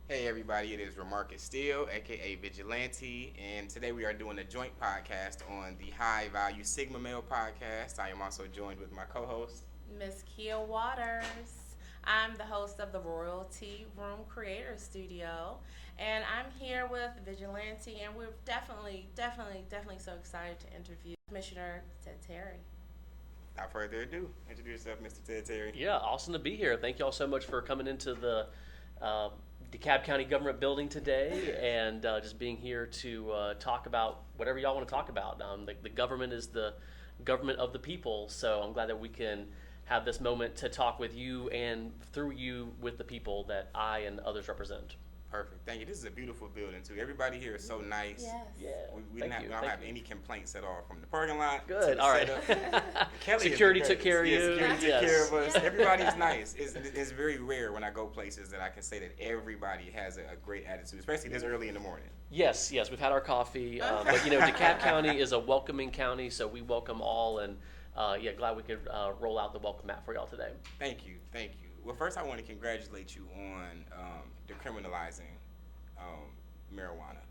Hey everybody, it is Remarcus Steele, aka Vigilante, and today we are doing a joint podcast on the High Value Sigma Male podcast. I am also joined with my co-host. Miss Kia Waters. I'm the host of the Royalty Room Creator Studio, and I'm here with Vigilante, and we're definitely so excited to interview Commissioner Ted Terry. Without further ado, introduce yourself, Mr. Ted Terry. Yeah, awesome to be here. Thank you all so much for coming into the uh, DeKalb County Government Building today and just being here to talk about whatever y'all want to talk about. The government is the government of the people, so I'm glad that we can have this moment to talk with you and through you with the people that I and others represent. Perfect. Thank you. This is a beautiful building too. Everybody here is so nice. Yes. Yeah, We don't have any complaints at all from the parking lot. To Good. the All right. setup. Kelly Security is took care of yeah, you. Security took Yes. care of us. Yeah. Everybody's nice. It's very rare when I go places that I can say that everybody has a great attitude, especially this early in the morning. Yes, we've had our coffee, but DeKalb County is a welcoming county, so we welcome all, and glad we could roll out the welcome mat for y'all today. Thank you. Well, first I want to congratulate you on decriminalizing marijuana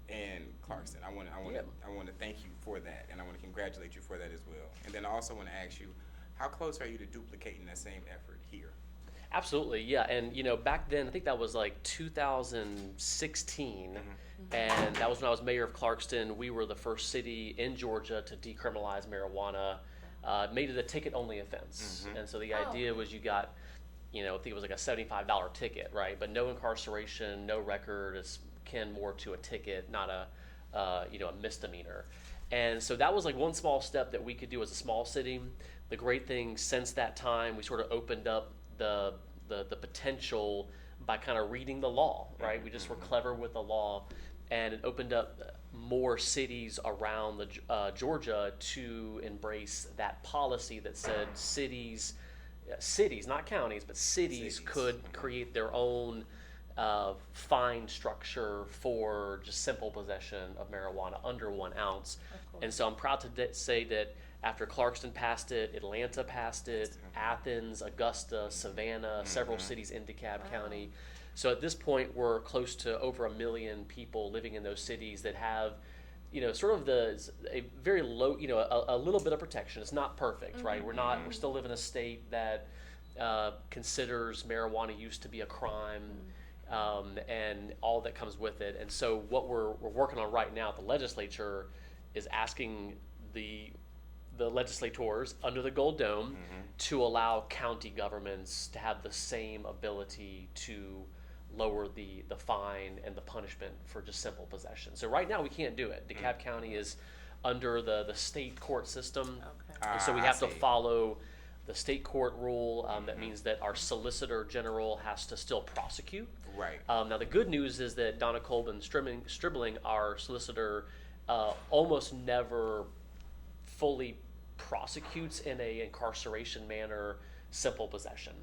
in Clarkston. I want to thank you for that, and I want to congratulate you for that as well. And then I also want to ask you, how close are you to duplicating that same effort here? Absolutely, yeah, and back then I think that was like 2016, and that was when I was mayor of Clarkston. We were the first city in Georgia to decriminalize marijuana, made it a ticket-only offense, and so the idea was you got, I think it was like a $75 ticket, right? But no incarceration, no record, is kin more to a ticket, not a misdemeanor. And so that was like one small step that we could do as a small city. The great thing since that time, we sort of opened up the potential by kind of reading the law, right? We just were clever with the law, and it opened up more cities around Georgia to embrace that policy that said cities, not counties, but cities could create their own fine structure for just simple possession of marijuana under 1 ounce. And so I'm proud to say that after Clarkston passed it, Atlanta passed it, Athens, Augusta, Savannah, several cities in DeKalb County. So at this point, we're close to over 1 million people living in those cities that have, sort of a very low, a little bit of protection. It's not perfect, right? We're still living in a state that considers marijuana use to be a crime. And all that comes with it. And so what we're working on right now at the legislature is asking the legislators under the Gold Dome to allow county governments to have the same ability to lower the fine and the punishment for just simple possession. So right now we can't do it. DeKalb County is under the state court system. Okay. And so we have to follow the state court rule. That means that our Solicitor General has to still prosecute. Right. Now the good news is that Donna Colvin Stribling, our solicitor, almost never fully prosecutes in a incarceration manner simple possession,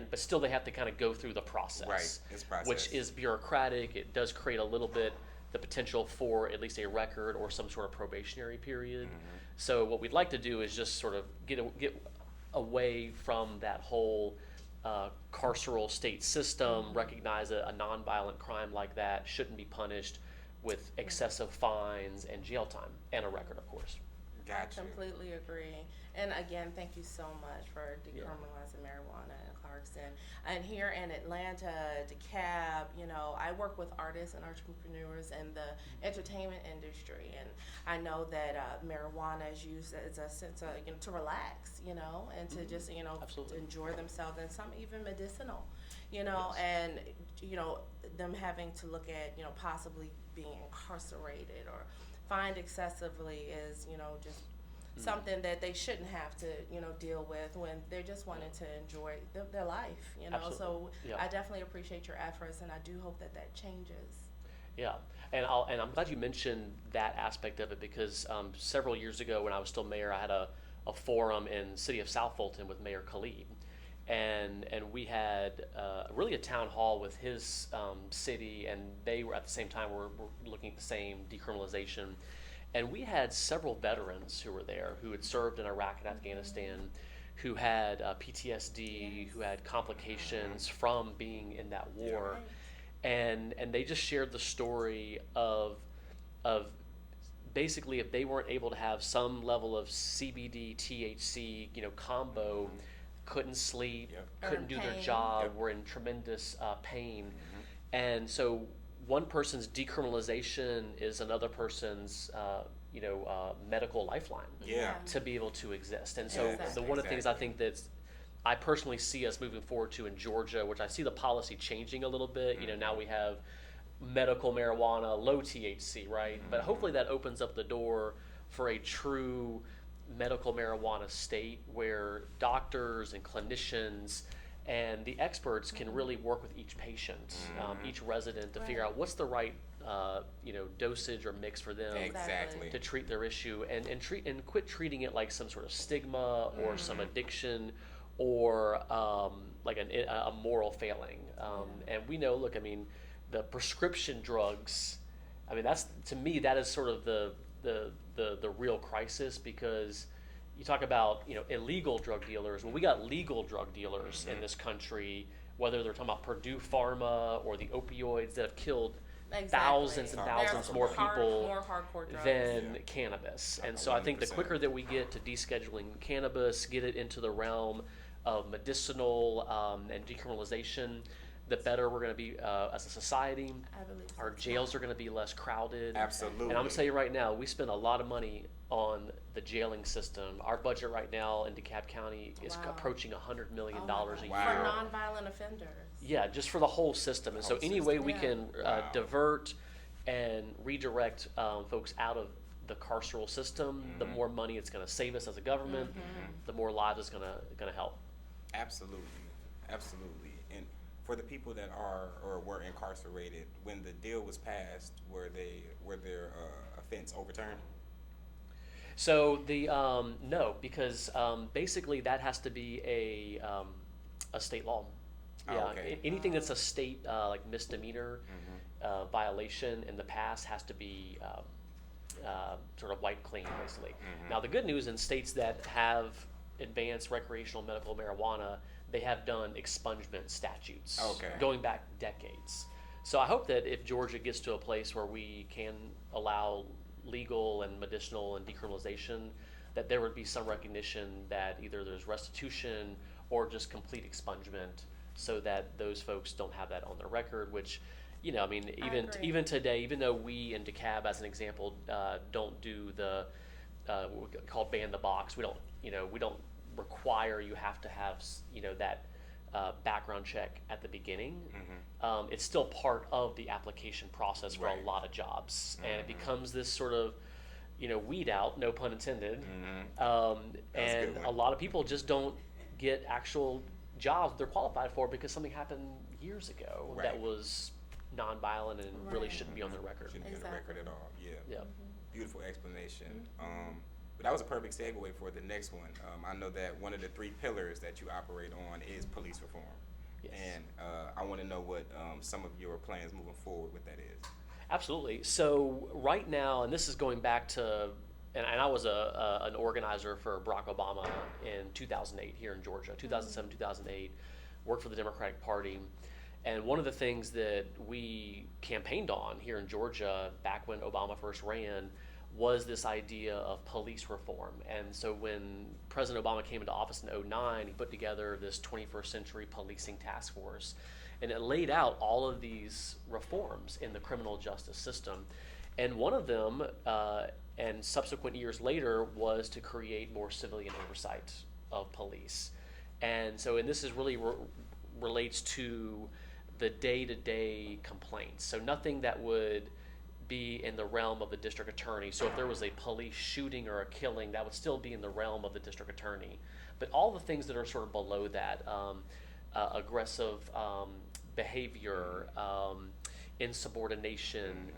but still they have to kind of go through the process, Right. It's process. which is bureaucratic. It does create a little bit the potential for at least a record or some sort of probationary period. So what we'd like to do is just sort of get away from that whole carceral state system, recognize a nonviolent crime like that shouldn't be punished with excessive fines and jail time and a record, of course. Gotcha. I completely agree. And again, thank you so much for decriminalizing marijuana in Clarkston. And here in Atlanta, DeKalb, I work with artists and entrepreneurs in the entertainment industry. And I know that marijuana is used as a sense of, to relax, and to just, Absolutely. to enjoy themselves, and some even medicinal, Yes. and, them having to look at, possibly being incarcerated or fined excessively is, just something that they shouldn't have to, deal with when they're just wanting to enjoy their life, Absolutely. So Yeah. I definitely appreciate your efforts, and I do hope that changes. Yeah, and I'm glad you mentioned that aspect of it because several years ago when I was still mayor, I had a forum in the city of South Fulton with Mayor Khalid, and we had really a town hall with his city, and they were at the same time were looking at the same decriminalization, and we had several veterans who were there who had served in Iraq and Afghanistan, who had PTSD, who had complications from being in that war. and they just shared the story of basically if they weren't able to have some level of CBD THC combo, couldn't sleep, Yep. couldn't do their Pain. job, Yep. were in tremendous pain, and so one person's decriminalization is another person's medical lifeline Yeah. to be able to exist. And so Exactly. one of the things I think that's I personally see us moving forward to in Georgia, which I see the policy changing a little bit. Now we have medical marijuana, low THC, right? But hopefully that opens up the door for a true medical marijuana state where doctors and clinicians and the experts can really work with each patient, each resident to figure out what's the right dosage or mix for them Exactly. to treat their issue and quit treating it like some sort of stigma or some addiction or like a moral failing. And we know, look, I mean, the prescription drugs, I mean, that's, to me, that is sort of the real crisis, because you talk about, illegal drug dealers. Well, we got legal drug dealers in this country, whether they're talking about Purdue Pharma or the opioids that have killed thousands and thousands more people more hardcore drugs. than cannabis. And so I think the 100%. quicker that we get to descheduling cannabis, get it into the realm of medicinal and decriminalization, the better we're going to be as a society. I believe so. Our jails are going to be less crowded. Absolutely. And I'm going to tell you right now, we spend a lot of money on the jailing system. Our budget right now in DeKalb County is Wow. approaching $100 million Oh my a God. year. Wow. For nonviolent offenders. Yeah, just for the whole system. And so whole any way system. we Yeah. can Wow. divert and redirect folks out of the carceral system, the more money it's going to save us as a government, the more lives it's going to help. Absolutely. And for the people that are or were incarcerated, when the deal was passed, were their offense overturned? So the no, because basically that has to be a state law. Oh, Yeah, okay. anything that's a state like misdemeanor violation in the past has to be sort of wiped clean, basically. Now the good news in states that have advanced recreational medical marijuana, they have done expungement statutes Okay. going back decades. So I hope that if Georgia gets to a place where we can allow legal and medicinal and decriminalization, that there would be some recognition that either there's restitution or just complete expungement, so that those folks don't have that on their record, which, I mean, agree. even today, even though we in DeKalb, as an example, don't do the what we call ban the box, we don't require you have to have that background check at the beginning. It's still part of the application process for Right. a lot of jobs, and it becomes this sort of weed out, no pun intended. That's a And good a one. lot of people just don't get actual jobs they're qualified for because something happened years ago that Right. was nonviolent and really Right. shouldn't be on the record. Shouldn't be on the Exactly. record at all. Yeah. Yeah. Beautiful explanation. But that was a perfect segue for the next one. I know that one of the 3 pillars that you operate on is police reform. Yes. And I want to know what some of your plans moving forward with that is. Absolutely. So right now, and this is going back to, and I was an organizer for Barack Obama in 2008 here in Georgia, 2007, 2008, worked for the Democratic Party. And one of the things that we campaigned on here in Georgia back when Obama first ran was this idea of police reform. And so when President Obama came into office in 2009, he put together this 21st Century Policing Task Force. And it laid out all of these reforms in the criminal justice system. And one of them, and subsequent years later, was to create more civilian oversight of police. And so, and this is really relates to the day-to-day complaints. So nothing that would be in the realm of the district attorney. So if there was a police shooting or a killing, that would still be in the realm of the district attorney. But all the things that are sort of below that, aggressive behavior, insubordination,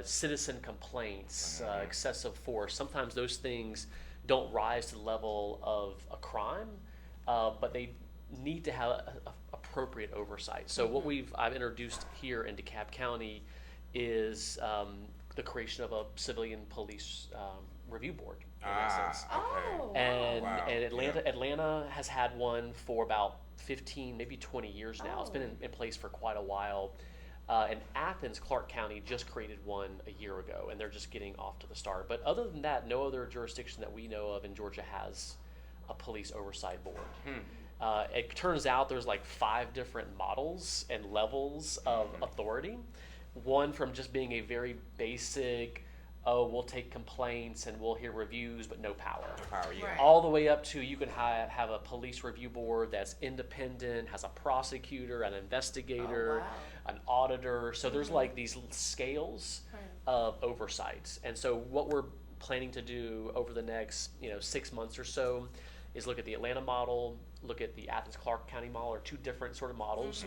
citizen complaints, excessive force, sometimes those things don't rise to the level of a crime, but they need to have appropriate oversight. So what I've introduced here in DeKalb County is the creation of a civilian police review board in Ah, essence. okay. Oh, And Wow. and Atlanta Yeah. Atlanta has had one for about 15, maybe 20 years now. It's been Oh. in place for quite a while. And Athens, Clark County just created one a year ago, and they're just getting off to the start. But other than that, no other jurisdiction that we know of in Georgia has a police oversight board. It turns out there's like 5 different models and levels of authority. One from just being a very basic, oh, we'll take complaints and we'll hear reviews, but no power. Power, yeah. Right. All the way up to you can have a police review board that's independent, has a prosecutor, an investigator, Oh, wow. an auditor. So there's like these scales Right. of oversight. And so what we're planning to do over the next 6 months or so is look at the Atlanta model, look at the Athens Clark County model, or 2 different sort of models,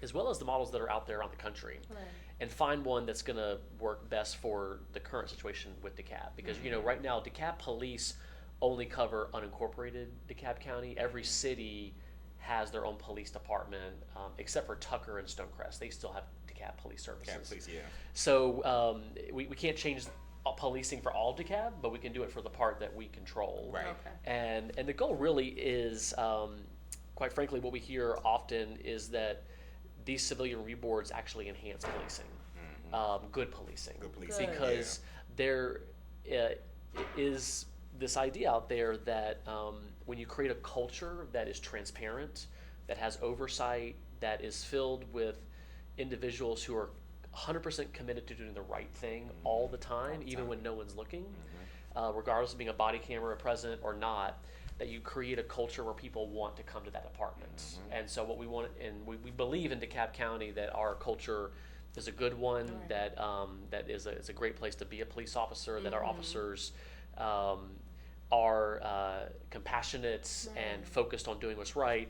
as well as the models that are out there around the country. Right. And find one that's going to work best for the current situation with DeKalb. Because right now DeKalb police only cover unincorporated DeKalb County. Every city has their own police department, except for Tucker and Stonecrest. They still have DeKalb police services. DeKalb police, yeah. So we can't change policing for all of DeKalb, but we can do it for the part that we control. Right. Okay. And the goal really is, quite frankly, what we hear often is that these civilian review boards actually enhance policing, good policing. Good policing. Good. Because there is this idea out there that when you create a culture that is transparent, that has oversight, that is filled with individuals who are 100% committed to doing the right thing all the time, even when no one's looking, regardless of being a body camera present or not, that you create a culture where people want to come to that department. And so what we want, and we believe in DeKalb County that our culture is a good one, Right. that is a great place to be a police officer, that our officers are compassionate and focused on doing what's right,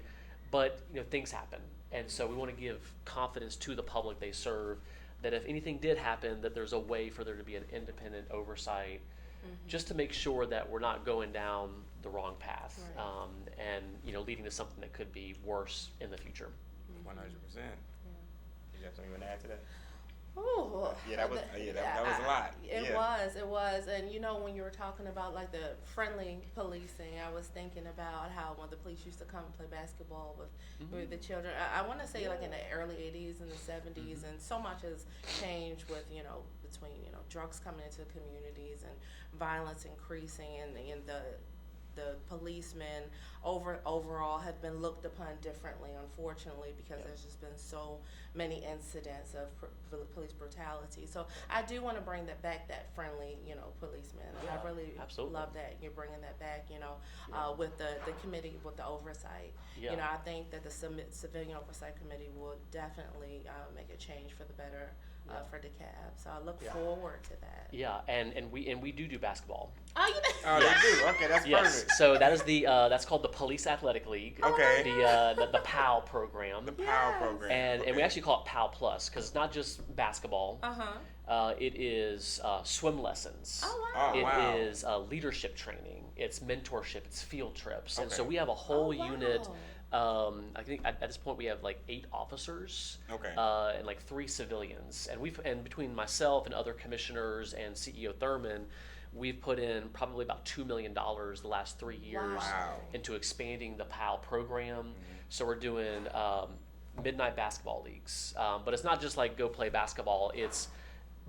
but things happen. And so we want to give confidence to the public they serve that if anything did happen, that there's a way for there to be an independent oversight, just to make sure that we're not going down the wrong path, Right. and leading to something that could be worse in the future. 100%. You have something you want to add to that? Ooh. Yeah, that was a lot. It Yeah. was, and when you were talking about like the friendly policing, I was thinking about how when the police used to come and play basketball with the children. I want to say like in the early '80s and the '70s, and so much has changed with between drugs coming into communities and violence increasing, and the policemen overall have been looked upon differently, unfortunately, because there's just been so many incidents of police brutality. So I do want to bring that back, that friendly, policeman. Yeah, I really absolutely. love that you're bringing that back, with the committee, with the oversight. Yeah. I think that the civilian oversight committee will definitely make a change for the better for DeKalb. So I look forward to that. Yeah, and we do basketball. Oh, you Oh, they do. Okay, that's Yes, perfect. so that is that's called the Police Athletic League. Okay. The PAL program. The POW Yes. program. And we actually call it PAL Plus because it's not just basketball. It is swim lessons. Oh, wow. Oh, It wow. is leadership training. It's mentorship. It's field trips. And so Okay. we have a whole Oh, wow. unit. I think at this point we have like 8 officers. Okay. And like 3 civilians. And between myself and other commissioners and CEO Thurman, we've put in probably about $2 million the last 3 years Wow. into expanding the PAL program. So we're doing midnight basketball leagues. But it's not just like go play basketball. It's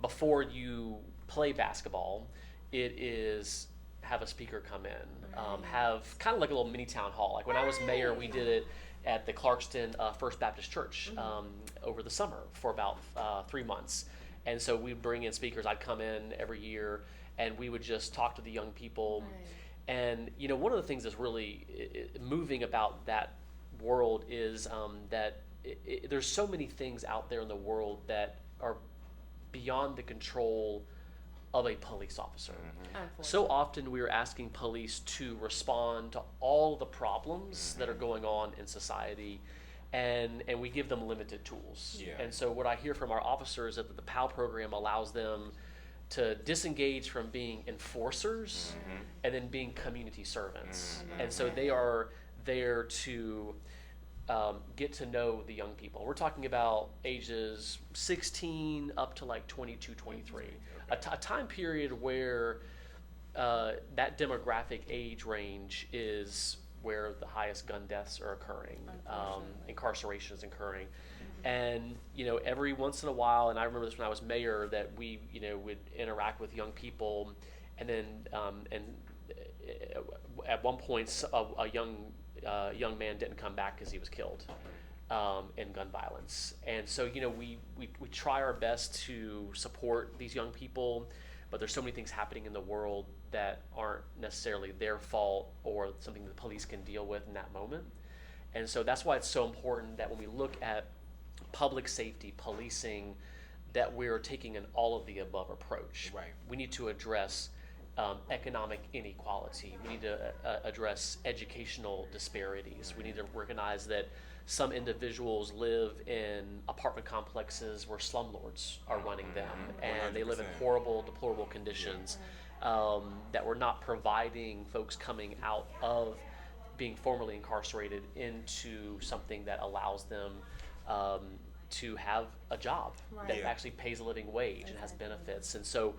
before you play basketball, it is have a speaker come in, have kind of like a little mini town hall. Like when I was mayor, we did it at the Clarkston First Baptist Church over the summer for about 3 months. And so we bring in speakers. I'd come in every year, and we would just talk to the young people. Right. And one of the things that's really moving about that world is that there's so many things out there in the world that are beyond the control of a police officer. So often we are asking police to respond to all the problems that are going on in society, and we give them limited tools. Yeah. And so what I hear from our officers is that the PAL program allows them to disengage from being enforcers and then being community servants. And so they are there to get to know the young people. We're talking about ages 16 up to like 22, 23. A time period where that demographic age range is where the highest gun deaths are occurring, incarceration is occurring. And, every once in a while, and I remember this when I was mayor, that we, would interact with young people, and then, at one point, a young man didn't come back because he was killed in gun violence. And so, we try our best to support these young people, but there's so many things happening in the world that aren't necessarily their fault or something the police can deal with in that moment. And so that's why it's so important that when we look at public safety, policing, that we're taking an all of the above approach. Right. We need to address economic inequality. We need to address educational disparities. We need to recognize that some individuals live in apartment complexes where slumlords are running them, and they live in 100%. horrible, deplorable conditions, that we're not providing folks coming out of being formerly incarcerated into something that allows them to have a job that actually pays a living wage and has benefits. And so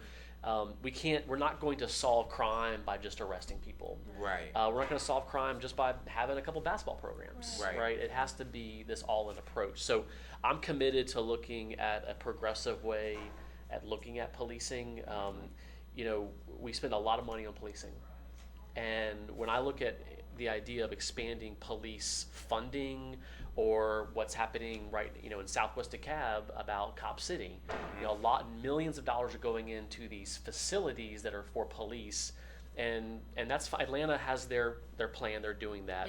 we're not going to solve crime by just arresting people. Right. We're not going to solve crime just by having a couple basketball programs. Right. It has to be this all-in approach. So I'm committed to looking at a progressive way at looking at policing. We spend a lot of money on policing. And when I look at the idea of expanding police funding, or what's happening in Southwest DeKalb about Cop City, millions of dollars are going into these facilities that are for police, and that's fine. Atlanta has their plan; they're doing that.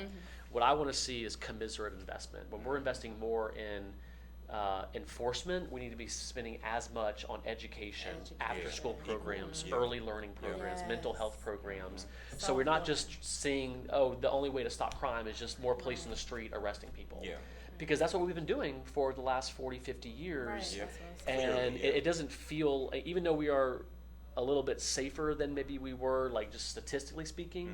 What I want to see is commensurate investment. When we're investing more in enforcement, we need to be spending as much on education, after-school programs, early learning programs, mental health programs. So we're not just seeing, the only way to stop crime is just more police in the street arresting people. Yeah. Because that's what we've been doing for the last 40, 50 years. Right. Yeah. And it doesn't feel, even though we are a little bit safer than maybe we were, like just statistically speaking,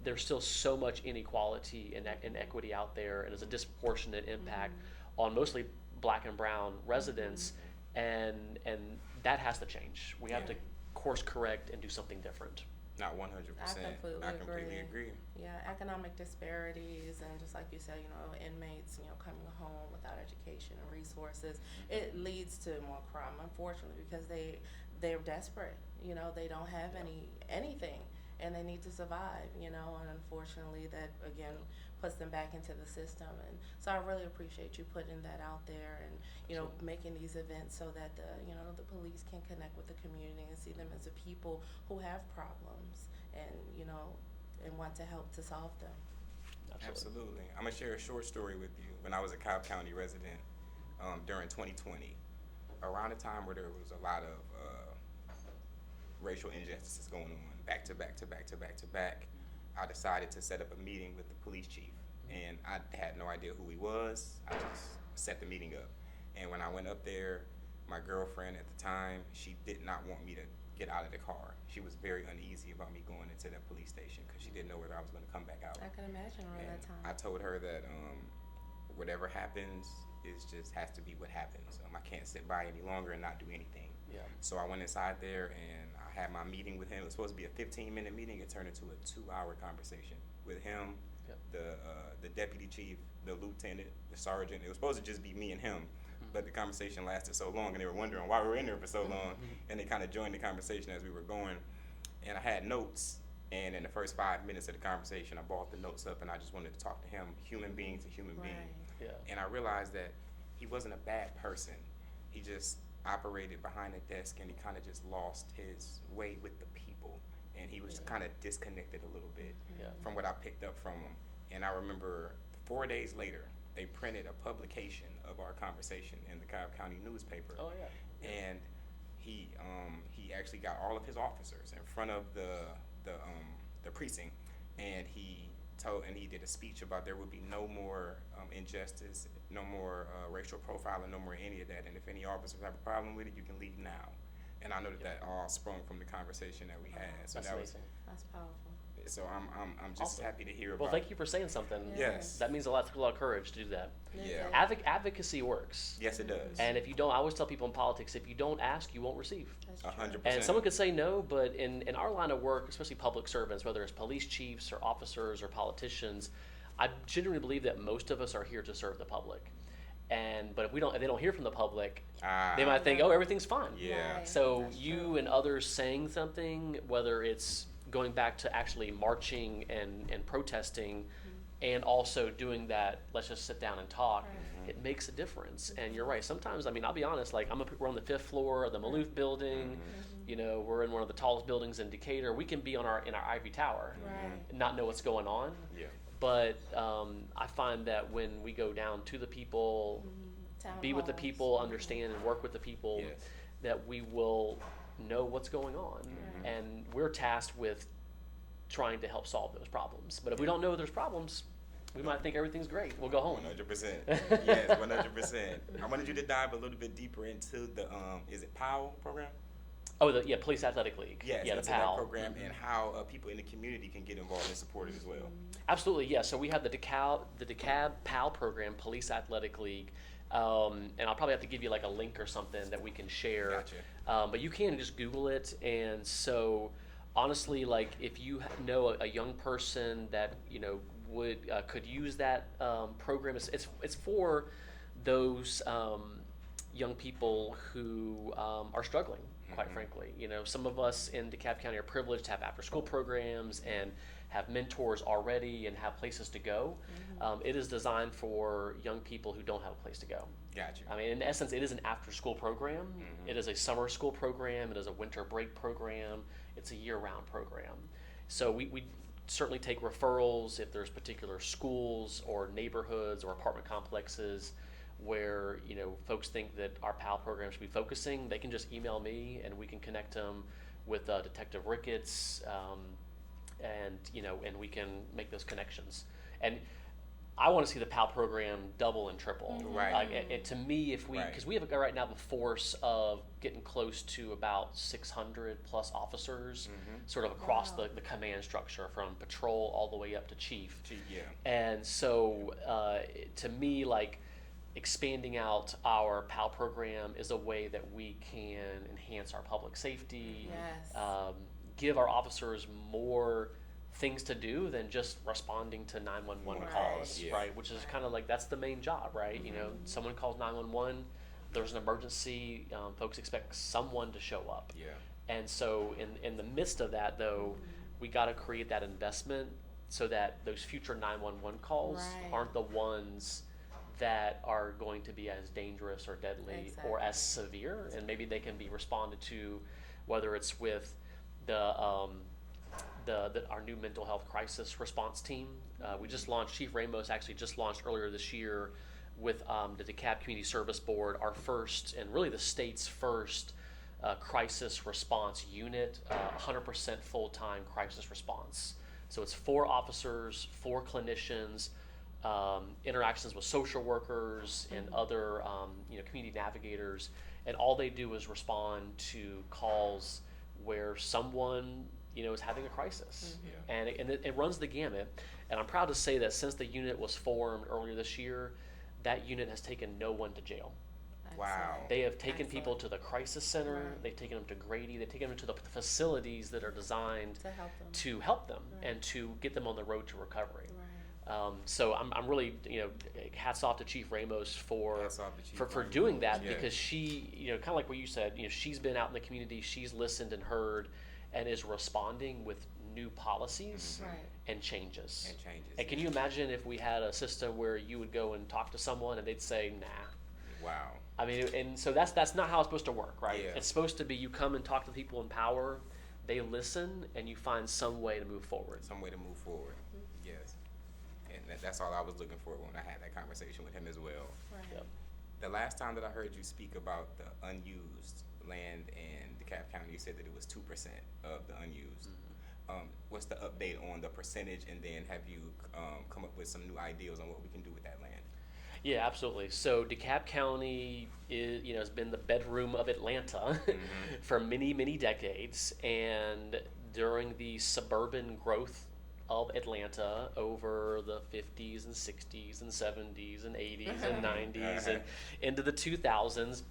there's still so much inequality and inequity out there, and there's a disproportionate impact on mostly Black and brown residents, and that has to change. We have to course correct and do something different. Not 100%. I completely agree. Yeah, economic disparities, and just like you said, inmates, coming home without education and resources, it leads to more crime, unfortunately, because they're desperate. They don't have anything, and they need to survive. And unfortunately, that again puts them back into the system. And so I really appreciate you putting that out there, and making these events so that the police can connect with the community and see them as a people who have problems, and and want to help to solve them. Absolutely. I'm gonna share a short story with you. When I was a Cobb County resident during 2020, around a time where there was a lot of racial injustices going on, back to back to back to back to back, I decided to set up a meeting with the police chief, and I had no idea who he was. I just set the meeting up, and when I went up there, my girlfriend at the time, she did not want me to get out of the car. She was very uneasy about me going into that police station because she didn't know whether I was going to come back out. I can imagine around that time. I told her that whatever happens just has to be what happens. I can't sit by any longer and not do anything. Yeah. So I went inside there and I had my meeting with him. It was supposed to be a 15-minute meeting. It turned into a 2-hour conversation with him, the deputy chief, the lieutenant, the sergeant. It was supposed to just be me and him, but the conversation lasted so long, and they were wondering why we were in there for so long, and they kind of joined the conversation as we were going. And I had notes, and in the first 5 minutes of the conversation, I brought the notes up, and I just wanted to talk to him, human being to human being. Yeah. And I realized that he wasn't a bad person. He just operated behind a desk, and he kind of just lost his way with the people, and he was kind of disconnected a little bit from what I picked up from him. And I remember 4 days later, they printed a publication of our conversation in the Cobb County newspaper. Oh yeah. And he actually got all of his officers in front of the precinct, and he did a speech about there would be no more injustice, no more racial profiling, no more any of that. And if any officers have a problem with it, you can leave now. And I know that all sprung from the conversation that we had. So That's that amazing. That's powerful. So I'm just Awesome. happy to hear about. Well, thank you for saying something. Yes. That means a lot of courage to do that. Yeah. Advocacy works. Yes, it does. And if you don't, I always tell people in politics, if you don't ask, you won't receive. That's true. 100%. And someone could say no, but in our line of work, especially public servants, whether it's police chiefs or officers or politicians, I genuinely believe that most of us are here to serve the public. But if they don't hear from the public, they might think, oh, everything's fine. Yeah. Right. So That's you true. and others saying something, whether it's going back to actually marching and protesting, and also doing that, let's just sit down and talk, Right. it makes a difference. And you're right. Sometimes, I mean, I'll be honest, like we're on the 5th floor of the Maloof building. You know, we're in one of the tallest buildings in Decatur. We can be in our ivory tower Right. and not know what's going on. Yeah. But I find that when we go down to the people, Town be with the halls. people, understand and work with the people, Yes. that we will know what's going on. And we're tasked with trying to help solve those problems. But if we don't know there's problems, we might think everything's great. We'll go home. 100%. Yes, 100%. I wanted you to dive a little bit deeper into the is it POW program? Oh, Police Athletic League. Yes, Yeah, the into that PAL. program and how people in the community can get involved and support it as well. Absolutely, yeah. So we have the DeKalb PAL program, Police Athletic League, and I'll probably have to give you like a link or something that we can share. Gotcha. But you can just Google it, and so honestly, like if you know a young person that could use that program, it's for those young people who are struggling. Quite frankly, some of us in DeKalb County are privileged to have after-school programs and have mentors already and have places to go. It is designed for young people who don't have a place to go. Gotcha. I mean, in essence, it is an after-school program. It is a summer school program. It is a winter break program. It's a year-round program. So we certainly take referrals if there's particular schools or neighborhoods or apartment complexes where folks think that our PAL program should be focusing. They can just email me and we can connect them with Detective Ricketts, and we can make those connections. And I want to see the PAL program double and triple. Right. To me, if because we have right now the force of getting close to about 600 plus officers, sort of across the command structure from patrol all the way up to chief. Yeah. And so, to me, like expanding out our PAL program is a way that we can enhance our public safety, Yes. give our officers more things to do than just responding to 911 Right. calls, Yeah. right? Which is kind of like, that's the main job, right? Someone calls 911, there's an emergency, folks expect someone to show up. Yeah. And so in the midst of that, though, we got to create that investment so that those future 911 calls Right. aren't the ones that are going to be as dangerous or deadly or as severe, and maybe they can be responded to, whether it's with our new mental health crisis response team. We just launched, Chief Ramos actually just launched earlier this year with the DeKalb Community Service Board, our first and really the state's first crisis response unit, 100% full-time crisis response. So it's 4 officers, 4 clinicians, interactions with social workers and other community navigators, and all they do is respond to calls where someone is having a crisis. And it runs the gamut. And I'm proud to say that since the unit was formed earlier this year, that unit has taken no one to jail. Wow. They have taken people to the crisis center. Right. They've taken them to Grady. They've taken them to the facilities that are designed To help them. Right. and to get them on the road to recovery. Right. So I'm really, hats off to Chief Ramos for Hats off to Chief for Ramos. doing that, Yeah. because she, kind of like what you said, she's been out in the community, she's listened and heard, and is responding with new policies Right. and changes. And can you imagine if we had a system where you would go and talk to someone and they'd say, nah? Wow. I mean, and so that's not how it's supposed to work, right? Yeah. It's supposed to be you come and talk to people in power, they listen, and you find some way to move forward. Some way to move forward. Yes. And that's all I was looking for when I had that conversation with him as well. Right. Yep. The last time that I heard you speak about the unused land in DeKalb County, you said that it was 2% of the unused. What's the update on the percentage, and then have you come up with some new ideas on what we can do with that land? Yeah, absolutely. So DeKalb County has been the bedroom of Atlanta for many, many decades, and during the suburban growth of Atlanta over the 50s and 60s and 70s and 80s and 90s and into the 2000s.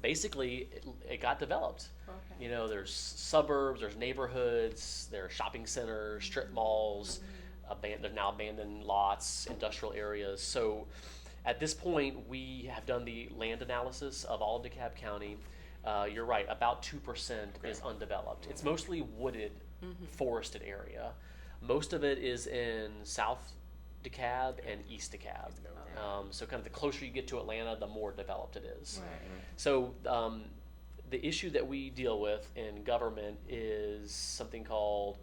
Basically, it got developed. Okay. You know, there's suburbs, there's neighborhoods, there are shopping centers, strip malls, there's now abandoned lots, industrial areas. So at this point, we have done the land analysis of all of DeKalb County. You're right, about 2% is undeveloped. It's mostly wooded, forested area. Most of it is in South DeKalb and East DeKalb. So kind of the closer you get to Atlanta, the more developed it is. Right. So the issue that we deal with in government is something called,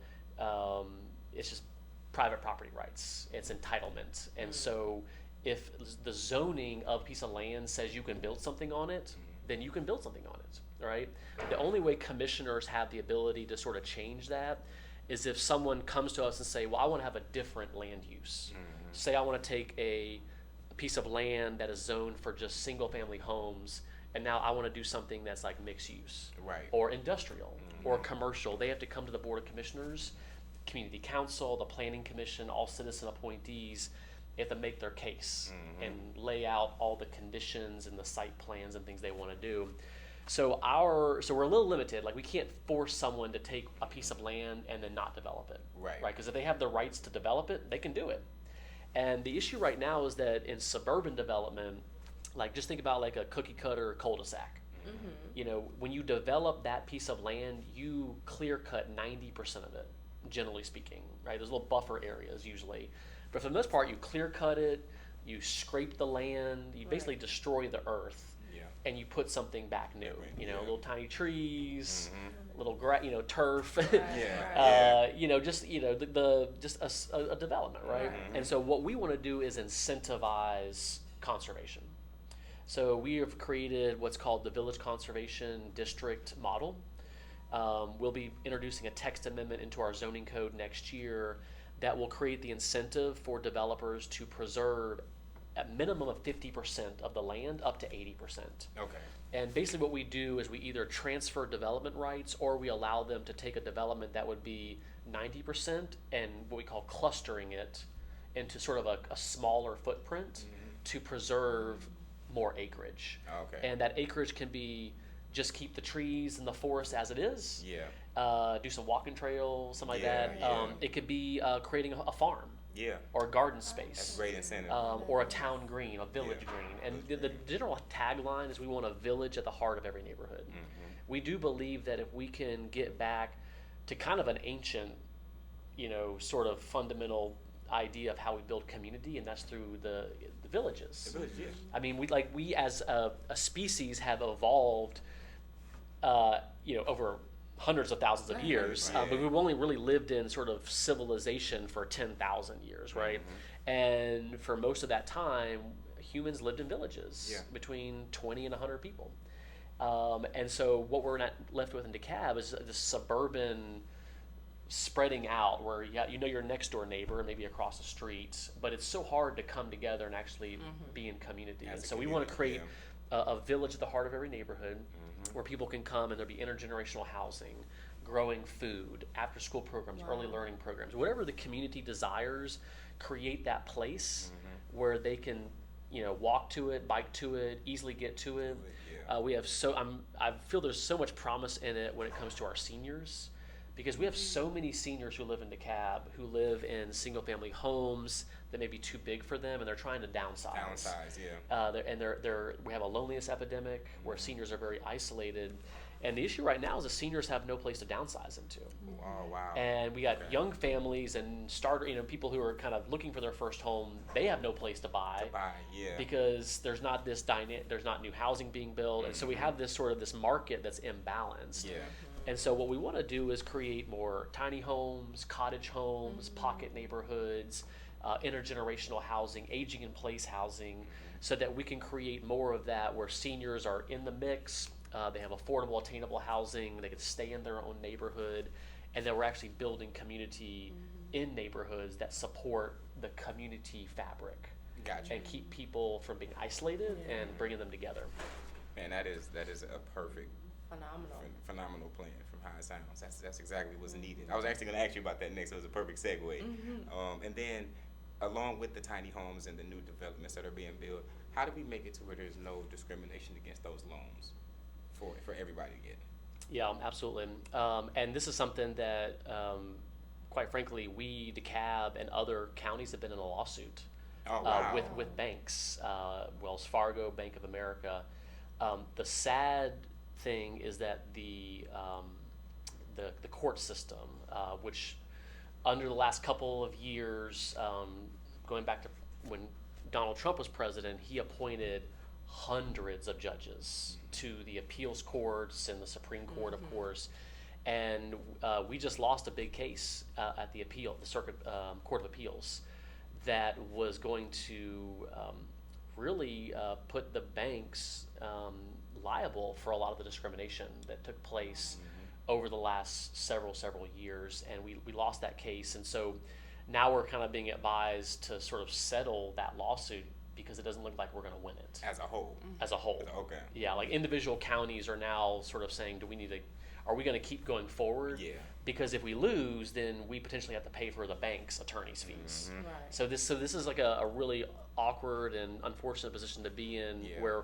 it's just private property rights. It's entitlement. And so if the zoning of a piece of land says you can build something on it, then you can build something on it, right? The only way commissioners have the ability to sort of change that is if someone comes to us and say, well, I want to have a different land use. Say I want to take a piece of land that is zoned for just single family homes, and now I want to do something that's like mixed use, Right. or industrial, or commercial. They have to come to the Board of Commissioners, Community Council, the Planning Commission, all citizen appointees. They have to make their case and lay out all the conditions and the site plans and things they want to do. So we're a little limited. Like, we can't force someone to take a piece of land and then not develop it. Right. Because if they have the rights to develop it, they can do it. And the issue right now is that in suburban development, like, just think about like a cookie cutter cul-de-sac. You know, when you develop that piece of land, you clear cut 90% of it, generally speaking, right? There's little buffer areas usually. But for the most part, you clear cut it, you scrape the land, you basically destroy the earth. And you put something back new, you know, little tiny trees, little turf, you know, just, you know, just a development, right? And so what we want to do is incentivize conservation. So we have created what's called the Village Conservation District model. We'll be introducing a text amendment into our zoning code next year that will create the incentive for developers to preserve a minimum of 50% of the land up to 80%. Okay. And basically what we do is we either transfer development rights, or we allow them to take a development that would be 90% and what we call clustering it into sort of a smaller footprint to preserve more acreage. Okay. And that acreage can be just keep the trees and the forest as it is. Do some walking trails, something like that. It could be creating a farm. Or a garden space. That's a great incentive. Or a town green, a village green. And the general tagline is we want a village at the heart of every neighborhood. We do believe that if we can get back to kind of an ancient, you know, sort of fundamental idea of how we build community, and that's through the villages. The village, I mean, we as a species have evolved, you know, over hundreds of thousands of years, but we've only really lived in sort of civilization for 10,000 years, right? And for most of that time, humans lived in villages between 20 and 100 people. And so what we're not left with in DeKalb is this suburban spreading out where you know your next door neighbor, maybe across the street, but it's so hard to come together and actually be in community. And so we want to create a village at the heart of every neighborhood where people can come, and there'll be intergenerational housing, growing food, after school programs, early learning programs, whatever the community desires. Create that place where they can, you know, walk to it, bike to it, easily get to it. We have I feel there's so much promise in it when it comes to our seniors, because we have so many seniors who live in DeKalb who live in single family homes that may be too big for them, and they're trying to downsize. We have a loneliness epidemic where seniors are very isolated, and the issue right now is the seniors have no place to downsize into. Oh, wow. And we got young families and people who are kind of looking for their first home. They have no place to buy. Because there's not there's not new housing being built, and so we have this market that's imbalanced. And so what we want to do is create more tiny homes, cottage homes, pocket neighborhoods, intergenerational housing, aging in place housing, so that we can create more of that where seniors are in the mix, they have affordable, attainable housing, they can stay in their own neighborhood, and then we're actually building community in neighborhoods that support the community fabric. And keep people from being isolated and bringing them together. Man, that is a perfect Phenomenal. Phenomenal plan from how it sounds. That's exactly what's needed. I was actually going to ask you about that next. It was a perfect segue. And then, along with the tiny homes and the new developments that are being built, how do we make it to where there's no discrimination against those loans for everybody to get? Yeah, absolutely. And this is something that, quite frankly, we, DeKalb, and other counties have been in a lawsuit with banks, Wells Fargo, Bank of America. The sad thing is that the court system, which under the last couple of years, going back to when Donald Trump was president, he appointed hundreds of judges to the appeals courts and the Supreme Court, of course. And we just lost a big case at the Circuit Court of Appeals that was going to really put the banks liable for a lot of the discrimination that took place over the last several years, and we lost that case. And so now we're kind of being advised to sort of settle that lawsuit because it doesn't look like we're going to win it As a whole. Okay. Yeah, like individual counties are now sort of saying, are we going to keep going forward? Yeah. Because if we lose, then we potentially have to pay for the bank's attorney's fees. Right. So this is like a really awkward and unfortunate position to be in, where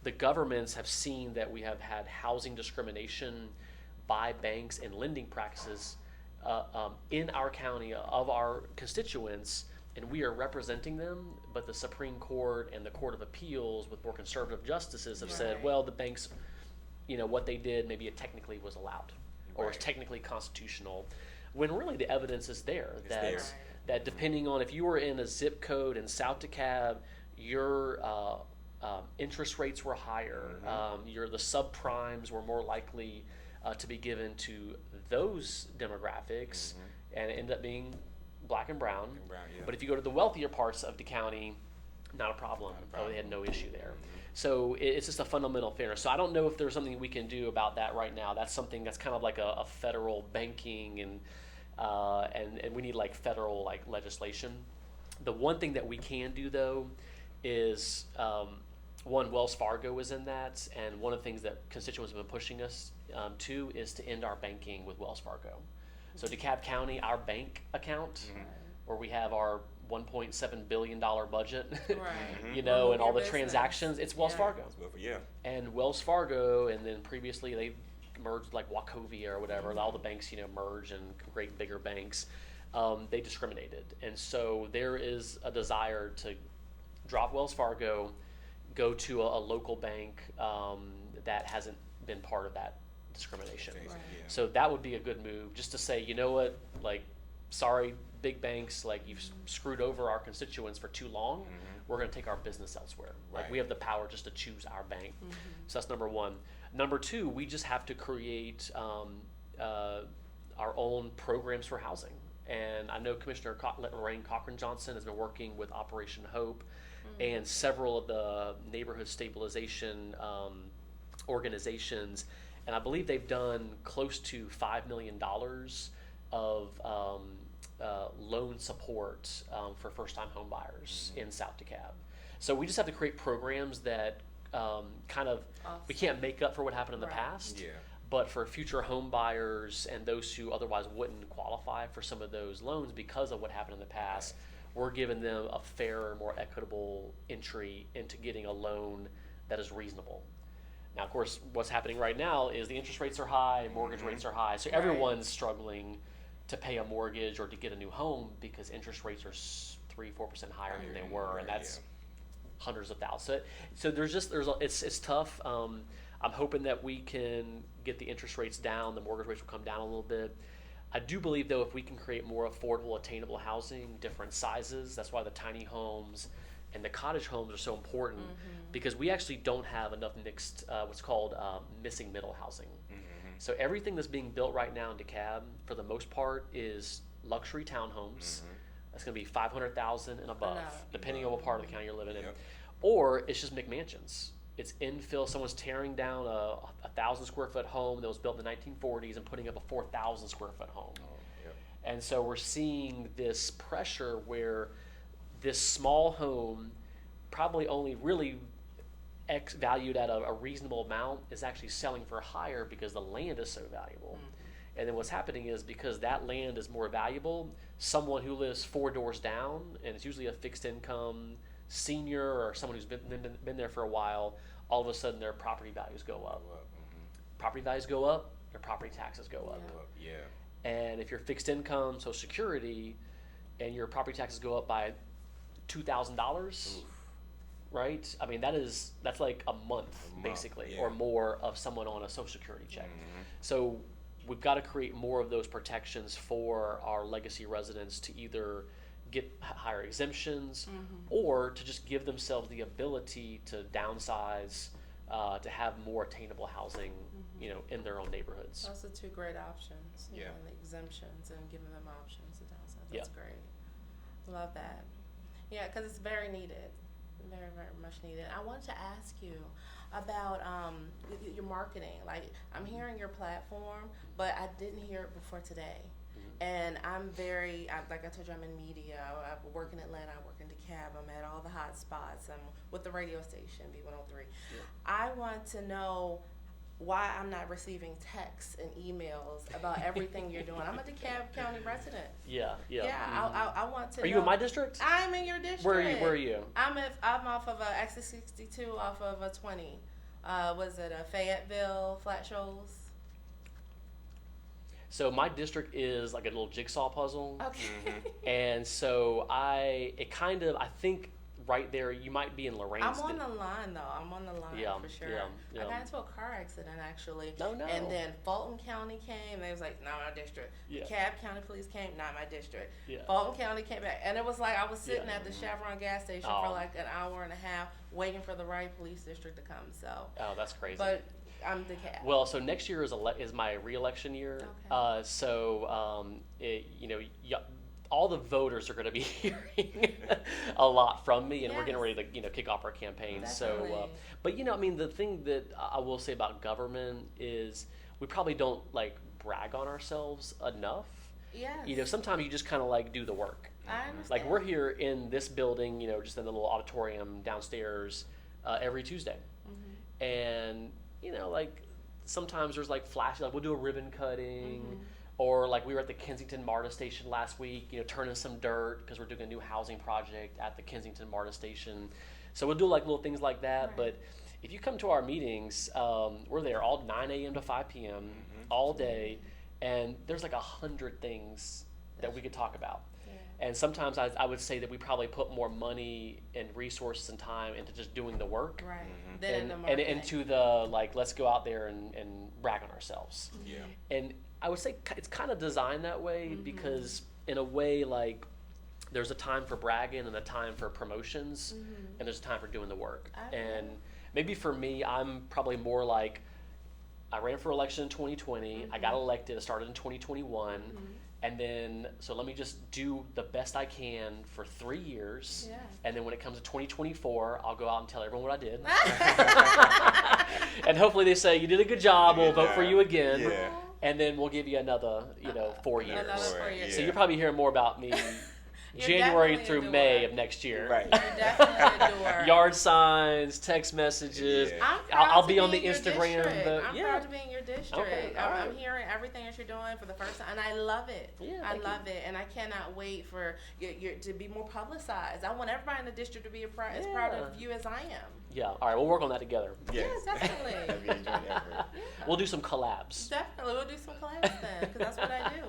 the governments have seen that we have had housing discrimination by banks and lending practices in our county of our constituents, and we are representing them, but the Supreme Court and the Court of Appeals with more conservative justices have said, well, the banks, what they did, maybe it technically was allowed or is technically constitutional, when really the evidence is there that depending on if you were in a zip code in South DeKalb, your interest rates were higher, the subprimes were more likely to be given to those demographics, and it ended up being black and brown. But if you go to the wealthier parts of the county, not a problem. They had no issue there. So it's just a fundamental fairness. So I don't know if there's something we can do about that right now. That's something that's kind of like a federal banking and we need like federal like legislation. The one thing that we can do though is one, Wells Fargo is in that, and one of the things that constituents have been pushing us to is to end our banking with Wells Fargo. So DeKalb County, our bank account, where we have our $1.7 billion budget, and all the transactions, it's Wells Fargo. And Wells Fargo, and then previously they merged like Wachovia or whatever, all the banks, merge and create bigger banks. They discriminated. And so there is a desire to drop Wells Fargo, go to a local bank that hasn't been part of that discrimination. So that would be a good move, just to say, sorry, big banks, you've screwed over our constituents for too long. We're going to take our business elsewhere. We have the power just to choose our bank. So that's number one. Number two, we just have to create our own programs for housing. And I know Commissioner Lorraine Cochran-Johnson has been working with Operation Hope and several of the neighborhood stabilization organizations, and I believe they've done close to $5 million of loan support for first-time home buyers in South DeKalb. So we just have to create programs that we can't make up for what happened in the past, but for future home buyers and those who otherwise wouldn't qualify for some of those loans because of what happened in the past, we're giving them a fairer, more equitable entry into getting a loan that is reasonable. Now, of course, what's happening right now is the interest rates are high, mortgage rates are high, so everyone's struggling to pay a mortgage or to get a new home because interest rates are 3-4% higher than they were, and that's hundreds of thousands. So it's tough. I'm hoping that we can get the interest rates down, the mortgage rates will come down a little bit. I do believe, though, if we can create more affordable, attainable housing, different sizes, that's why the tiny homes and the cottage homes are so important, because we actually don't have enough mixed, what's called missing middle housing. So everything that's being built right now in DeKalb, for the most part, is luxury townhomes. That's going to be $500,000 and above, depending on what part of the county you're living in. Or it's just McMansions. It's infill. Someone's tearing down a 1,000 square foot home that was built in the 1940s and putting up a 4,000 square foot home. And so we're seeing this pressure where this small home probably only really X valued at a reasonable amount is actually selling for higher because the land is so valuable. And then what's happening is because that land is more valuable, someone who lives 4 doors down, and it's usually a fixed income senior or someone who's been there for a while, all of a sudden their property values go up. Property values go up, their property taxes go up. Yeah. And if you're fixed income, Social Security, and your property taxes go up by $2,000, right? I mean, that's like a month basically, or more of someone on a Social Security check. So we've got to create more of those protections for our legacy residents to either get higher exemptions or to just give themselves the ability to downsize, to have more attainable housing, in their own neighborhoods. Those are 2 great options. Yeah. And the exemptions and giving them options to downsize. That's great. Love that. Yeah, because it's very needed. Very, very much needed. I wanted to ask you about your marketing. Like, I'm hearing your platform, but I didn't hear it before today. And I'm like I told you, I'm in media. I work in Atlanta, I work in DeKalb, I'm at all the hot spots. I'm with the radio station, B103. I want to know why I'm not receiving texts and emails about everything you're doing. I'm a DeKalb County resident. Yeah. I want to Are you in my district? I'm in your district. Where are you? I'm off of exit 62 off of a 20. Was it a Fayetteville, Flat Shoals? So my district is like a little jigsaw puzzle. Okay. And so I think right there, you might be in Lorraine's. I'm on the line, though. I'm on the line for sure. I got into a car accident, actually. No. And then Fulton County came. They was like, not my district. DeKalb County Police came, not my district. Fulton County came back. And it was like I was sitting at the Chevron gas station for like an hour and a half waiting for the right police district to come. So. Oh, that's crazy. But I'm DeKalb. Well, so next year is my re-election year. Okay. All the voters are going to be hearing a lot from me, and we're getting ready to kick off our campaign. Definitely. So, but the thing that I will say about government is we probably don't like brag on ourselves enough. Yes. Sometimes you just kind of like do the work. I understand. Like we're here in this building, just in the little auditorium downstairs every Tuesday, and like sometimes there's like flashes, like we'll do a ribbon cutting. Or like we were at the Kensington MARTA station last week, turning some dirt because we're doing a new housing project at the Kensington MARTA station. So we'll do like little things like that. Right. But if you come to our meetings, we're there all 9 a.m. to 5 p.m. All day, and there's like 100 things that we could talk about. Yeah. And sometimes I would say that we probably put more money and resources and time into just doing the work. Right. And into the like, let's go out there and brag on ourselves. Yeah. And I would say it's kind of designed that way because in a way, like there's a time for bragging and a time for promotions and there's a time for doing the work. And maybe for me, I'm probably more like, I ran for election in 2020. I got elected. I started in 2021. And then, so let me just do the best I can for 3 years. Yeah. And then when it comes to 2024, I'll go out and tell everyone what I did. And hopefully they say, you did a good job. We'll vote for you again. Yeah. And then we'll give you another, 4 years. Another 4 years. So you're probably hearing more about me January through May of next year. Right. You're definitely a doer. Yard signs, text messages. Yeah. I'll be on the Instagram. I'm proud to be in your district. Okay. I'm hearing everything that you're doing for the first time, and I love it. Yeah, I love it, and I cannot wait for you to be more publicized. I want everybody in the district to be as proud of you as I am. Yeah. All right. We'll work on that together. Yes. Yeah, definitely. That'd be a joint effort. We'll do some collabs. Definitely. We'll do some collabs then, because that's what I do.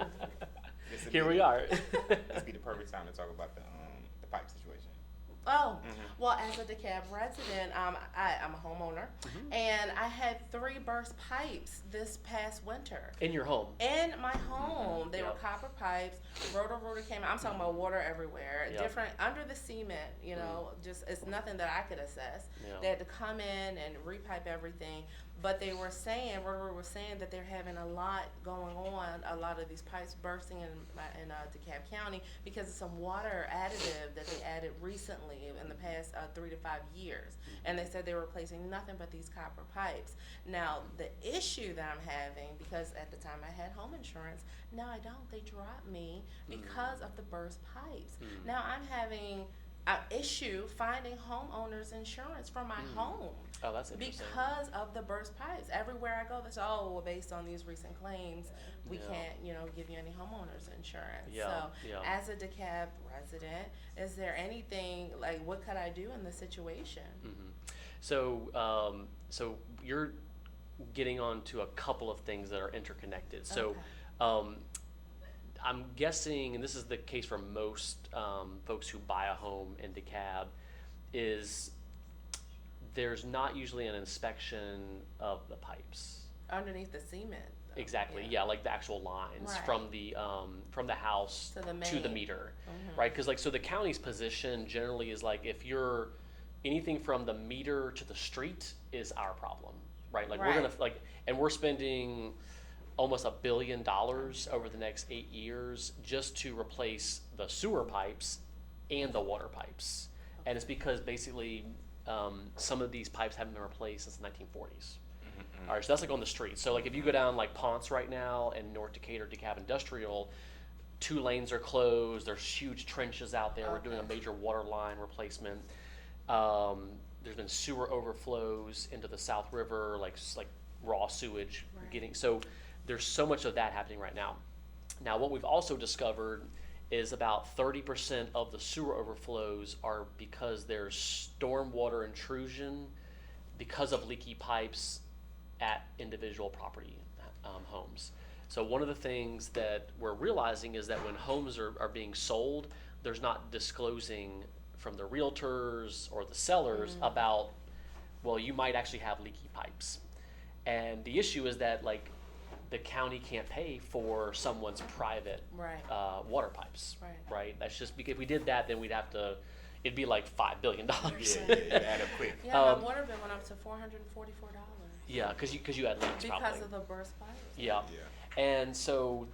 Here we are. This be the perfect time to talk about the pipe situation. Oh, well, as a DeKalb resident, I'm a homeowner, and I had 3 burst pipes this past winter. In your home? In my home. They were copper pipes. Roto-Rooter came out. I'm talking about water everywhere. Yep. Different, under the cement, just, it's nothing that I could assess. Yeah. They had to come in and repipe everything. But they were saying, Roto-Rooter was saying that they're having a lot going on, a lot of these pipes bursting in DeKalb County because of some water additive that they added recently in the past 3 to 5 years. And they said they were replacing nothing but these copper pipes. Now, the issue that I'm having, because at the time I had home insurance, now I don't. They dropped me because of the burst pipes. Now I'm having issue finding homeowners insurance for my home. Oh, that's interesting. Because of the burst pipes. Everywhere I go, they say, oh, well, based on these recent claims, we can't, give you any homeowners insurance. So, as a DeKalb resident, is there anything, like, what could I do in this situation? So, so you're getting on to a couple of things that are interconnected. So, I'm guessing, and this is the case for most folks who buy a home in DeKalb, is there's not usually an inspection of the pipes underneath the cement. Though. Exactly. Yeah, like the actual lines from the house to the meter, right? Because so the county's position generally is like if you're anything from the meter to the street is our problem, right? Like we're gonna and we're spending almost $1 billion over the next 8 years just to replace the sewer pipes and the water pipes, and it's because basically. Some of these pipes haven't been replaced since the 1940s. All right, so that's like on the street. So like if you go down like Ponce right now in North Decatur, DeKalb Industrial, 2 lanes are closed. There's huge trenches out there. We're doing a major water line replacement. There's been sewer overflows into the South River, like raw sewage getting. So there's so much of that happening right now. Now what we've also discovered is about 30% of the sewer overflows are because there's stormwater intrusion because of leaky pipes at individual property homes. So one of the things that we're realizing is that when homes are being sold, there's not disclosing from the realtors or the sellers about, well, you might actually have leaky pipes. And the issue is that the county can't pay for someone's private water pipes, right? That's just because if we did that, then it'd be like $5 billion. Yeah, add up quick. Yeah, my water bill went up to $444. Yeah, because you had leaks because of the burst pipes. Yeah, and so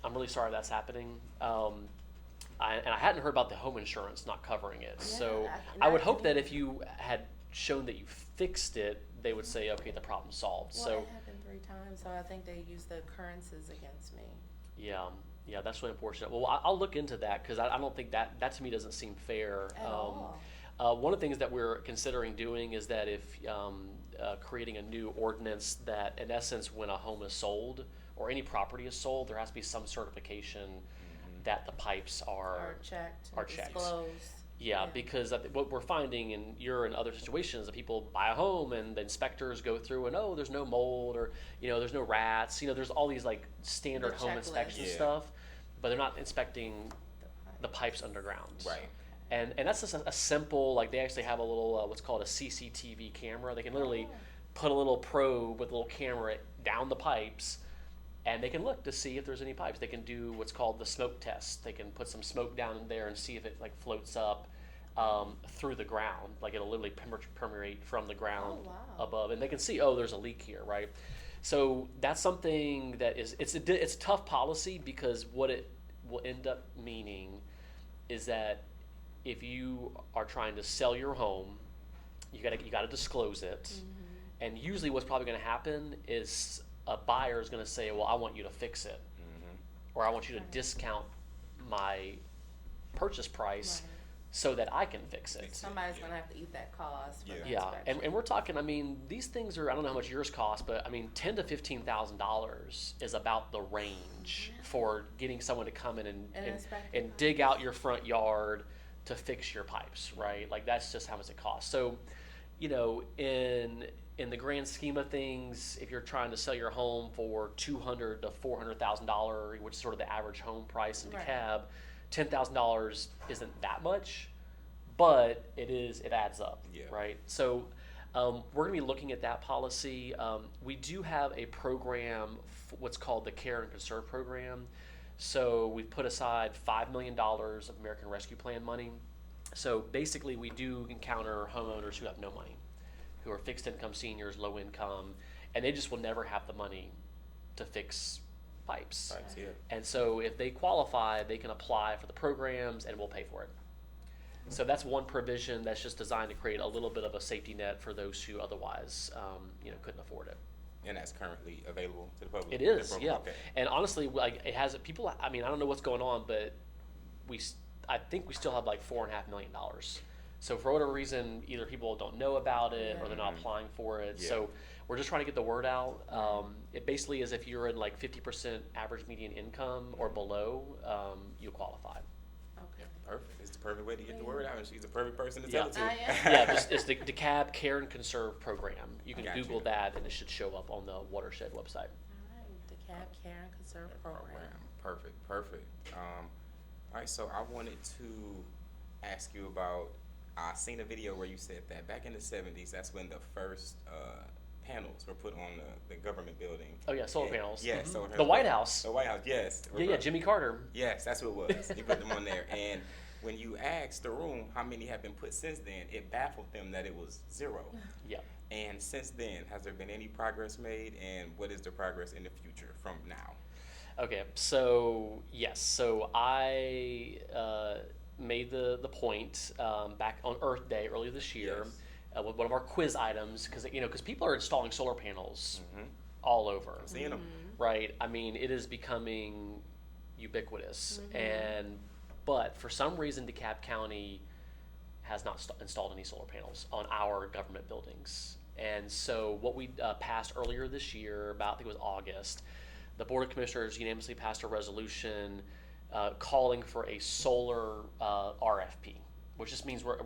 I'm really sorry that's happening. I hadn't heard about the home insurance not covering it. So I would hope that if you had shown that you fixed it, they would say, okay, the problem's solved. Well, so it happened 3 times, so I think they used the occurrences against me. Yeah, that's really unfortunate. Well, I'll look into that because I don't think that to me doesn't seem fair. At all. One of the things that we're considering doing is that if creating a new ordinance that, in essence, when a home is sold or any property is sold, there has to be some certification that the pipes are checked, disclosed. Yeah, because what we're finding, and you're in other situations, that people buy a home and the inspectors go through and there's no mold or there's no rats. There's all these standard home inspection stuff, but they're not inspecting the pipes underground. Right. And that's just a simple they actually have a little what's called a CCTV camera. They can literally put a little probe with a little camera down the pipes. And they can look to see if there's any pipes. They can do what's called the smoke test. They can put some smoke down in there and see if it floats up through the ground. It'll literally permeate from the ground above, and they can see there's a leak here, right? So that's something that it's tough policy because what it will end up meaning is that if you are trying to sell your home, you gotta disclose it, and usually what's probably going to happen is a buyer is going to say, well, I want you to fix it, or I want you to discount my purchase price so that I can fix it. Somebody's going to have to eat that cost. For and we're talking, these things are, I don't know how much yours cost, but $10,000 to $15,000 is about the range for getting someone to come in and dig out your front yard to fix your pipes, right? That's just how much it costs. So, in the grand scheme of things, if you're trying to sell your home for $200,000 to $400,000, which is sort of the average home price in DeKalb, $10,000 isn't that much, but it adds up, right? So we're going to be looking at that policy. We do have a program, what's called the Care and Conserve program. So we've put aside $5 million of American Rescue Plan money. So basically, we do encounter homeowners who have no money, who are fixed income seniors, low income, and they just will never have the money to fix pipes. And so if they qualify, they can apply for the programs and we'll pay for it. So that's one provision that's just designed to create a little bit of a safety net for those who otherwise couldn't afford it. And that's currently available to the public? It is, yeah. Okay. And honestly, it has people, I don't know what's going on, but I think we still have like $4.5 million. So for whatever reason, either people don't know about it or they're not applying for it. Yeah. So we're just trying to get the word out. It basically is if you're in like 50% average median income or below, you qualify. Okay. Perfect. It's the perfect way to get the word out, and she's the perfect person to Yeah. tell it to. I am. Yeah, it's the DeKalb Care and Conserve program. You can Got Google you. that and it should show up on the Watershed website. All right, the Cab Care and Conserve program. Perfect. All right, so I wanted to ask you about. I seen a video where you said that back in the '70s, that's when the first panels were put on the government building. Oh yeah, solar And- panels. Yes, Mhm. solar panels. The White House. The White House, yes. Yeah, Jimmy Carter. Yes, that's who it was. He put them on there, and when you asked the room how many have been put since then, it baffled them that it was 0. Yeah. And since then, has there been any progress made, and what is the progress in the future from now? Okay, so yes, so I made the point back on Earth Day earlier this year with one of our quiz items because people are installing solar panels all over, I'm seeing them. right? I mean, it is becoming ubiquitous, but for some reason, DeKalb County has not installed any solar panels on our government buildings. And so what we passed earlier this year, about I think it was August, the Board of Commissioners unanimously passed a resolution calling for a solar RFP, which just means we're